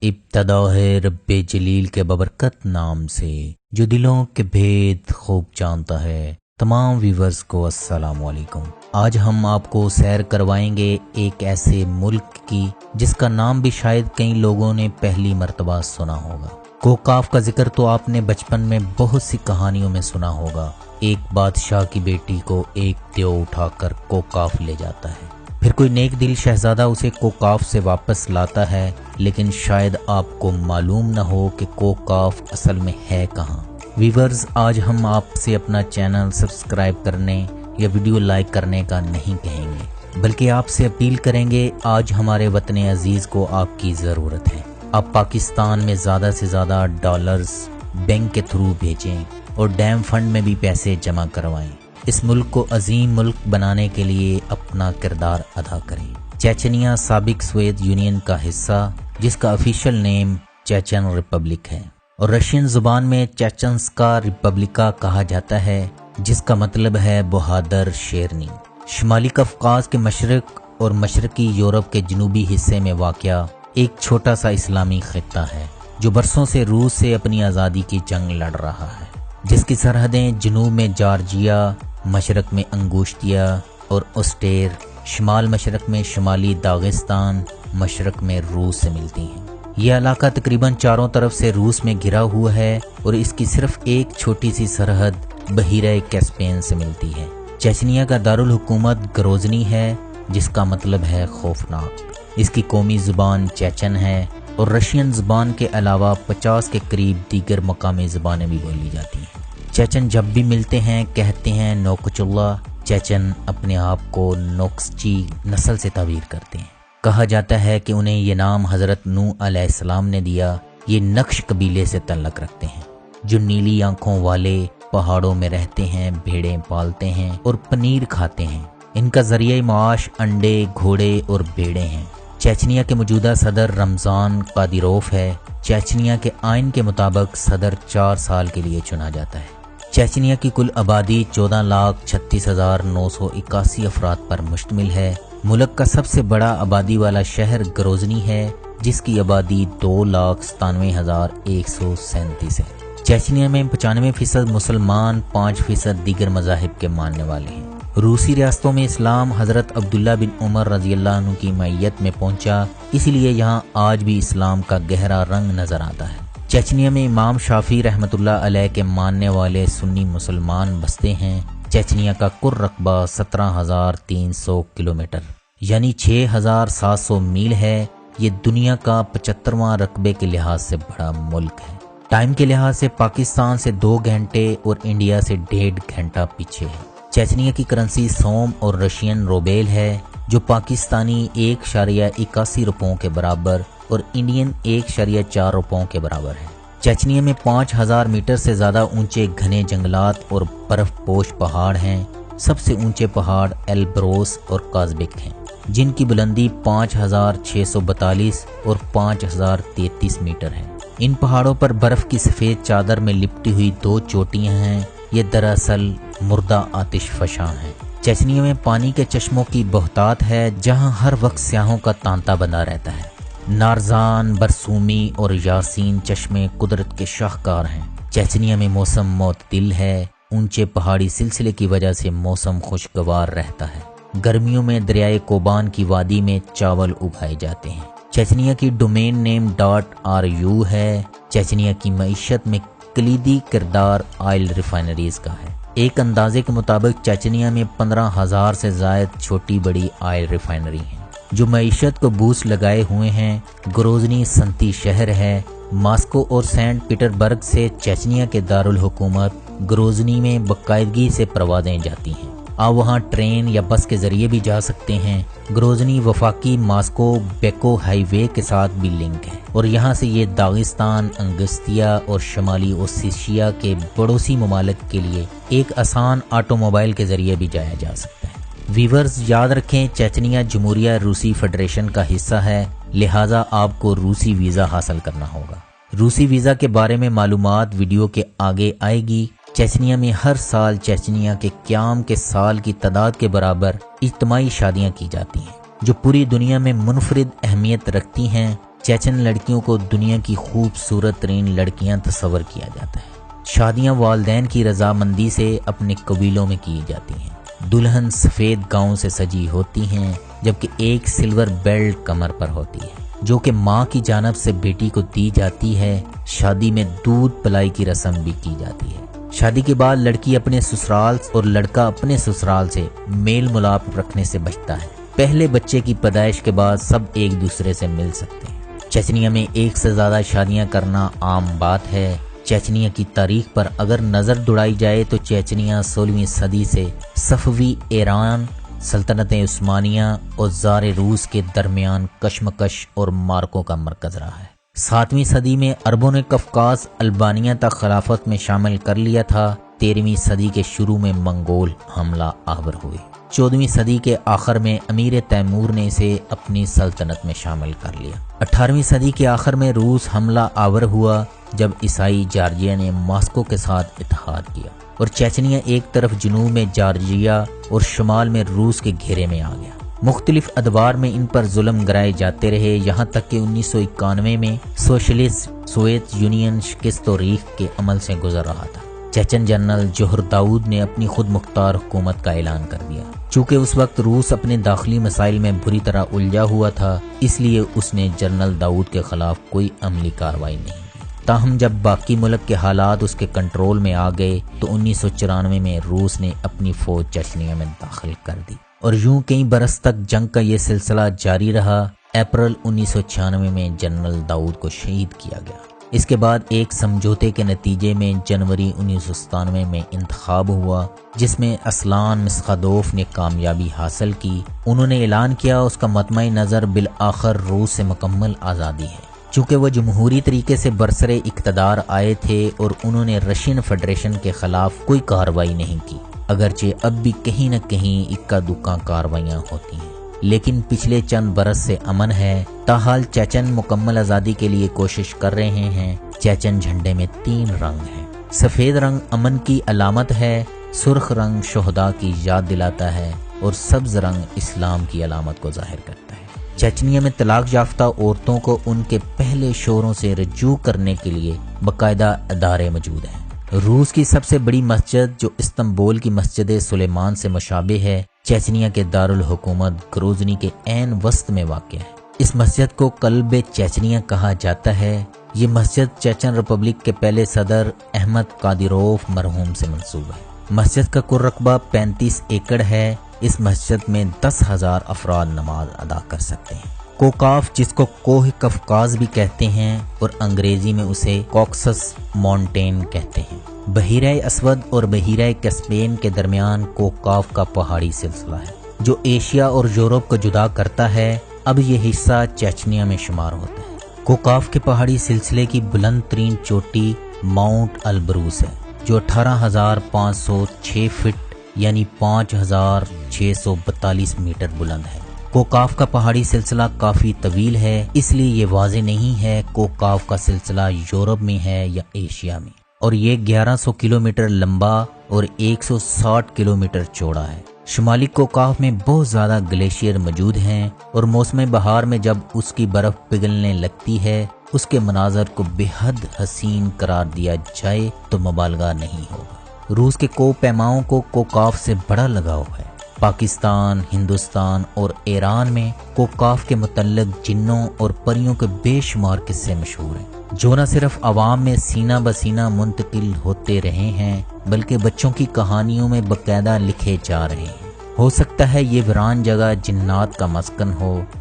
ابتدا ہے رب جلیل کے ببرکت نام سے جو دلوں کے بھید خوب جانتا ہے۔ تمام ویورز کو السلام علیکم۔ آج ہم آپ کو سیر کروائیں گے ایک ایسے ملک کی جس کا نام بھی شاید کئی لوگوں نے پہلی مرتبہ سنا ہوگا۔ کوکاف کا ذکر تو آپ نے بچپن میں بہت سی کہانیوں میں سنا ہوگا۔ ایک بادشاہ کی بیٹی کو ایک دیو اٹھا کر کوکاف لے جاتا ہے، پھر کوئی نیک دل شہزادہ اسے کوکاف سے واپس لاتا ہے، لیکن شاید آپ کو معلوم نہ ہو کہ کوکاف اصل میں ہے کہاں۔ ویورز، آج ہم آپ سے اپنا چینل سبسکرائب کرنے یا ویڈیو لائک کرنے کا نہیں کہیں گے، بلکہ آپ سے اپیل کریں گے آج ہمارے وطن عزیز کو آپ کی ضرورت ہے۔ آپ پاکستان میں زیادہ سے زیادہ ڈالرز بینک کے تھرو بھیجیں اور ڈیم فنڈ میں بھی پیسے جمع کروائیں۔ اس ملک کو عظیم ملک بنانے کے لیے اپنا کردار ادا کریں۔ چیچنیا سابق سوویت یونین کا حصہ جس کا آفیشیل نیم چیچن ریپبلک ہے، اور رشین زبان میں چیچنسکا ریپبلکا کہا جاتا ہے، جس کا مطلب ہے بہادر شیرنی۔ شمالی قفقاز کے مشرق اور مشرقی یورپ کے جنوبی حصے میں واقع ایک چھوٹا سا اسلامی خطہ ہے جو برسوں سے روس سے اپنی آزادی کی جنگ لڑ رہا ہے، جس کی سرحدیں جنوب میں جارجیا، مشرق میں انگوشتیا اور اوسٹیر، شمال مشرق میں شمالی داغستان، مشرق میں روس سے ملتی ہیں۔ یہ علاقہ تقریباً چاروں طرف سے روس میں گھرا ہوا ہے اور اس کی صرف ایک چھوٹی سی سرحد بحیرہ کیسپین سے ملتی ہے۔ چیچنیا کا دارالحکومت گروزنی ہے، جس کا مطلب ہے خوفناک۔ اس کی قومی زبان چیچن ہے اور رشین زبان کے علاوہ 50 کے قریب دیگر مقامی زبانیں بھی بولی جاتی ہیں۔ چیچن جب بھی ملتے ہیں کہتے ہیں نوکچ اللہ۔ چیچن اپنے آپ کو نوکسچی نسل سے تعبیر کرتے ہیں۔ کہا جاتا ہے کہ انہیں یہ نام حضرت نوح علیہ السلام نے دیا۔ یہ نقش قبیلے سے تعلق رکھتے ہیں جو نیلی آنکھوں والے پہاڑوں میں رہتے ہیں، بھیڑیں پالتے ہیں اور پنیر کھاتے ہیں۔ ان کا ذریعہ معاش انڈے، گھوڑے اور بھیڑیں ہیں۔ چیچنیا کے موجودہ صدر رمضان قادیروف ہے۔ چیچنیا کے آئین کے مطابق صدر 4 سال کے لیے چنا جاتا ہے۔ چیچنیا کی کل آبادی 14,36,981 افراد پر مشتمل ہے۔ ملک کا سب سے بڑا آبادی والا شہر گروزنی ہے، جس کی آبادی 2,97,137 ہے۔ چیچنیا میں 95% مسلمان، 5% دیگر مذاہب کے ماننے والے ہیں۔ روسی ریاستوں میں اسلام حضرت عبداللہ بن عمر رضی اللہ عنہ کی معیت میں پہنچا، اس لیے یہاں آج بھی اسلام کا گہرا رنگ نظر آتا ہے۔ چیچنیا میں امام شافعی رحمۃ اللہ علیہ کے ماننے والے سنی مسلمان بستے ہیں۔ چیچنیا کا کل رقبہ 17,300 کلومیٹر یعنی 6,700 میل ہے۔ یہ دنیا کا 75واں رقبے کے لحاظ سے بڑا ملک ہے۔ ٹائم کے لحاظ سے پاکستان سے 2 گھنٹے اور انڈیا سے 1.5 گھنٹہ پیچھے ہے۔ چیچنیا کی کرنسی سوم اور رشین روبیل ہے، جو پاکستانی 1.81 روپوں کے برابر اور انڈین 1.4 روپوں کے برابر ہے۔ چیچنیا میں 5,000 میٹر سے زیادہ اونچے گھنے جنگلات اور برف پوش پہاڑ ہیں۔ سب سے اونچے پہاڑ ایلبروس اور کازبک ہیں، جن کی بلندی 5,642 اور 5,033 میٹر ہے۔ ان پہاڑوں پر برف کی سفید چادر میں لپٹی ہوئی 2 چوٹیاں ہیں۔ یہ دراصل مردہ آتش فشاں ہیں۔ چیچنیا میں پانی کے چشموں کی بہتات ہے، جہاں ہر وقت سیاحوں کا تانتا بندہ رہتا ہے۔ نارزان، برسومی اور یاسین چشمے قدرت کے شاہکار ہیں۔ چیچنیا میں موسم معتدل ہے۔ اونچے پہاڑی سلسلے کی وجہ سے موسم خوشگوار رہتا ہے۔ گرمیوں میں دریائے کوبان کی وادی میں چاول اگائے جاتے ہیں۔ چیچنیا کی ڈومین نیم .ru ہے۔ چیچنیا کی معیشت میں کلیدی کردار آئل ریفائنریز کا ہے۔ ایک اندازے کے مطابق چیچنیا میں 15,000 سے زائد چھوٹی بڑی آئل ریفائنری ہیں جو معیشت کو بوسٹ لگائے ہوئے ہیں۔ گروزنی صنعتی شہر ہے۔ ماسکو اور سینٹ پیٹر برگ سے چیچنیا کے دارالحکومت گروزنی میں باقاعدگی سے پروازیں جاتی ہیں۔ آپ وہاں ٹرین یا بس کے ذریعے بھی جا سکتے ہیں۔ گروزنی وفاقی ماسکو بیکو ہائی وے کے ساتھ بھی لنک ہے، اور یہاں سے یہ داغستان، انگسٹیا اور شمالی اوسیشیا کے پڑوسی ممالک کے لیے ایک آسان آٹو موبائل کے ذریعے بھی جایا جا سکتا ہے۔ ویورز، یاد رکھیں چیچنیا جمہوریہ روسی فیڈریشن کا حصہ ہے، لہٰذا آپ کو روسی ویزا حاصل کرنا ہوگا۔ روسی ویزا کے بارے میں معلومات ویڈیو کے آگے آئے گی۔ چیچنیا میں ہر سال چیچنیا کے قیام کے سال کی تعداد کے برابر اجتماعی شادیاں کی جاتی ہیں، جو پوری دنیا میں منفرد اہمیت رکھتی ہیں۔ چیچن لڑکیوں کو دنیا کی خوبصورت ترین لڑکیاں تصور کیا جاتا ہے۔ شادیاں والدین کی رضامندی سے اپنے قبیلوں میں کی جاتی ہیں۔ دلہن سفید گاؤن سے سجی ہوتی ہیں، جبکہ ایک سلور بیلٹ کمر پر ہوتی ہے جو کہ ماں کی جانب سے بیٹی کو دی جاتی ہے۔ شادی میں دودھ پلائی کی رسم بھی کی جاتی ہے۔ شادی کے بعد لڑکی اپنے سسرال اور لڑکا اپنے سسرال سے میل ملاپ رکھنے سے بچتا ہے۔ پہلے بچے کی پیدائش کے بعد سب ایک دوسرے سے مل سکتے ہیں۔ چیچنیا میں ایک سے زیادہ شادیاں کرنا عام بات ہے۔ چیچنیا کی تاریخ پر اگر نظر دوڑائی جائے تو چیچنیا 16ویں صدی سے صفوی ایران، سلطنت عثمانیہ اور زار روس کے درمیان کشمکش اور مارکوں کا مرکز رہا ہے۔ 7ویں صدی میں عربوں نے قفقاز البانیہ تک خلافت میں شامل کر لیا تھا۔ 13ویں صدی کے شروع میں منگول حملہ آور ہوئے۔ 14ویں صدی کے آخر میں امیر تیمور نے اسے اپنی سلطنت میں شامل کر لیا۔ 18ویں صدی کے آخر میں روس حملہ آور ہوا جب عیسائی جارجیا نے ماسکو کے ساتھ اتحاد کیا اور چیچنیا ایک طرف جنوب میں جارجیا اور شمال میں روس کے گھیرے میں آ گیا۔ مختلف ادوار میں ان پر ظلم گرائے جاتے رہے، یہاں تک کہ 1991 میں سوشلسٹ سوویت یونین شکست و ریخت کے عمل سے گزر رہا تھا۔ چیچن جنرل جوہر داؤد نے اپنی خود مختار حکومت کا اعلان کر دیا۔ چونکہ اس وقت روس اپنے داخلی مسائل میں بری طرح الجھا ہوا تھا، اس لیے اس نے جنرل داؤد کے خلاف کوئی عملی کارروائی نہیں کی۔ تاہم جب باقی ملک کے حالات اس کے کنٹرول میں آ گئے تو 1994 میں روس نے اپنی فوج چیچنیا میں داخل کر دی اور یوں کئی برس تک جنگ کا یہ سلسلہ جاری رہا۔ اپریل 1996 میں جنرل داؤد کو شہید کیا گیا۔ اس کے بعد ایک سمجھوتے کے نتیجے میں جنوری 1997 میں انتخاب ہوا جس میں اسلان مسخادوف نے کامیابی حاصل کی۔ انہوں نے اعلان کیا اس کا مطمع نظر بالآخر روس سے مکمل آزادی ہے۔ چونکہ وہ جمہوری طریقے سے برسر اقتدار آئے تھے اور انہوں نے رشین فیڈریشن کے خلاف کوئی کارروائی نہیں کی، اگرچہ اب بھی کہیں نہ کہیں اکا دکا کارروائیاں ہوتی ہیں، لیکن پچھلے چند برس سے امن ہے۔ تاحال چیچن مکمل آزادی کے لیے کوشش کر رہے ہیں۔ چیچن جھنڈے میں 3 رنگ ہیں۔ سفید رنگ امن کی علامت ہے، سرخ رنگ شہداء کی یاد دلاتا ہے اور سبز رنگ اسلام کی علامت کو ظاہر کرتا ہے۔ چیچنیا میں طلاق یافتہ عورتوں کو ان کے پہلے شوہروں سے رجوع کرنے کے لیے باقاعدہ ادارے موجود ہیں۔ روس کی سب سے بڑی مسجد جو استنبول کی مسجد سلیمان سے مشابہ ہے، چیچنیا کے دارالحکومت گروزنی کے عین وسط میں واقع ہے۔ اس مسجد کو قلب چیچنیا کہا جاتا ہے۔ یہ مسجد چیچن ریپبلک کے پہلے صدر احمد قادیروف مرحوم سے منسوب ہے۔ مسجد کا کل رقبہ 35 ایکڑ ہے۔ اس مسجد میں 10,000 افراد نماز ادا کر سکتے ہیں۔ کوکاف، جس کو کوہ قفقاز بھی کہتے ہیں اور انگریزی میں اسے کوکسس ماؤنٹین کہتے ہیں، بحیرہ اسود اور بحیرہ کیسپیئن کے درمیان کوکاف کا پہاڑی سلسلہ ہے جو ایشیا اور یورپ کو جدا کرتا ہے۔ اب یہ حصہ چیچنیا میں شمار ہوتا ہے۔ کوکاف کے پہاڑی سلسلے کی بلند ترین چوٹی ماؤنٹ البروس ہے جو 18,506 فٹ یعنی 5,642 میٹر بلند ہے۔ کوکاف کا پہاڑی سلسلہ کافی طویل ہے، اس لیے یہ واضح نہیں ہے کوکاف کا سلسلہ یورپ میں ہے یا ایشیا میں، اور یہ 1100 کلومیٹر لمبا اور 160 کلومیٹر چوڑا ہے۔ شمالی کوکاف میں بہت زیادہ گلیشیئر موجود ہیں اور موسم بہار میں جب اس کی برف پگھلنے لگتی ہے اس کے مناظر کو بے حد حسین قرار دیا جائے تو مبالغہ نہیں ہوگا۔ روس کے کوہ پیماؤں کو کوکاف سے بڑا لگاؤ ہے۔ پاکستان، ہندوستان اور ایران میں کوکاف کے متعلق جنوں اور پریوں کے بے شمار قصے مشہور ہیں جو نہ صرف عوام میں سینہ بسینہ منتقل ہوتے رہے ہیں بلکہ بچوں کی کہانیوں میں باقاعدہ لکھے جا رہے ہیں۔ ہو سکتا ہے یہ ویران جگہ جنات کا مسکن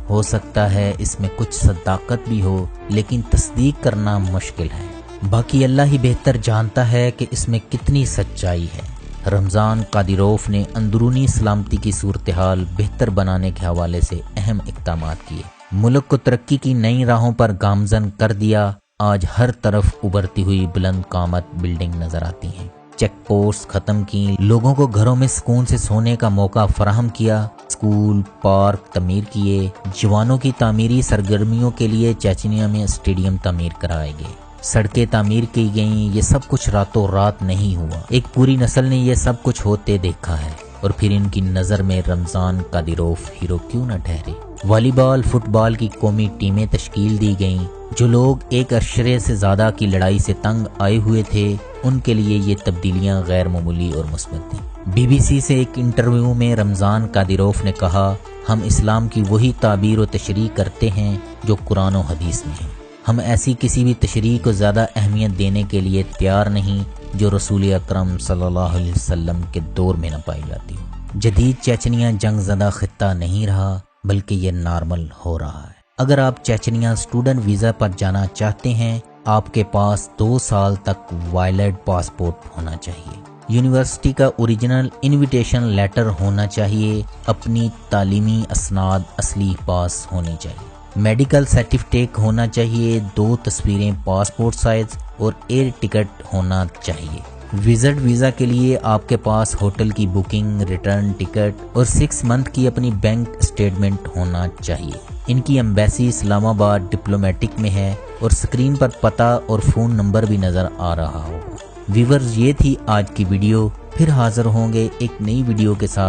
ہو سکتا ہے اس میں کچھ صداقت بھی ہو، لیکن تصدیق کرنا مشکل ہے۔ باقی اللہ ہی بہتر جانتا ہے کہ اس میں کتنی سچائی ہے۔ رمضان قادیروف نے اندرونی سلامتی کی صورتحال بہتر بنانے کے حوالے سے اہم اقدامات کیے، ملک کو ترقی کی نئی راہوں پر گامزن کر دیا۔ آج ہر طرف ابھرتی ہوئی بلند قامت بلڈنگ نظر آتی ہیں، چیک پوسٹ ختم کی، لوگوں کو گھروں میں سکون سے سونے کا موقع فراہم کیا، اسکول، پارک تعمیر کیے، جوانوں کی تعمیری سرگرمیوں کے لیے چیچنیا میں اسٹیڈیم تعمیر کرائے گئے، سڑکیں تعمیر کی گئیں۔ یہ سب کچھ راتوں رات نہیں ہوا، ایک پوری نسل نے یہ سب کچھ ہوتے دیکھا ہے، اور پھر ان کی نظر میں رمضان قادیروف ہیرو کیوں نہ ٹھہرے۔ والی بال فٹ بال کی قومی ٹیمیں تشکیل دی گئیں۔ جو لوگ ایک عشرے سے زیادہ کی لڑائی سے تنگ آئے ہوئے تھے ان کے لیے یہ تبدیلیاں غیر معمولی اور مثبت تھیں۔ BBC سے ایک انٹرویو میں رمضان قادروف نے کہا، ہم اسلام کی وہی تعبیر و تشریح کرتے ہیں جو قرآن و حدیث میں ہے۔ ہم ایسی کسی بھی تشریح کو زیادہ اہمیت دینے کے لیے تیار نہیں جو رسول اکرم صلی اللہ علیہ وسلم کے دور میں نہ پائی جاتی ہو۔ جدید چیچنیا جنگ زدہ خطہ نہیں رہا بلکہ یہ نارمل ہو رہا ہے۔ اگر آپ چیچنیا اسٹوڈنٹ ویزا پر جانا چاہتے ہیں، آپ کے پاس 2 سال تک ویلڈ پاسپورٹ ہونا چاہیے، یونیورسٹی کا اوریجنل انویٹیشن لیٹر ہونا چاہیے، اپنی تعلیمی اسناد اصلی پاس ہونی چاہیے، میڈیکل سرٹیفکیٹ ہونا چاہیے، 2 تصویریں پاسپورٹ سائز اور ایئر ٹکٹ ہونا چاہیے۔ وزٹ ویزا کے لیے آپ کے پاس ہوٹل کی بکنگ، ریٹرن ٹکٹ اور 6 منتھ کی اپنی بینک اسٹیٹمنٹ ہونا چاہیے۔ ان کی ایمبیسی اسلام آباد ڈپلومیٹک میں ہے اور سکرین پر پتہ اور فون نمبر بھی نظر آ رہا ہوگا۔ ویورز، یہ تھی آج کی ویڈیو، پھر حاضر ہوں گے ایک نئی ویڈیو کے ساتھ۔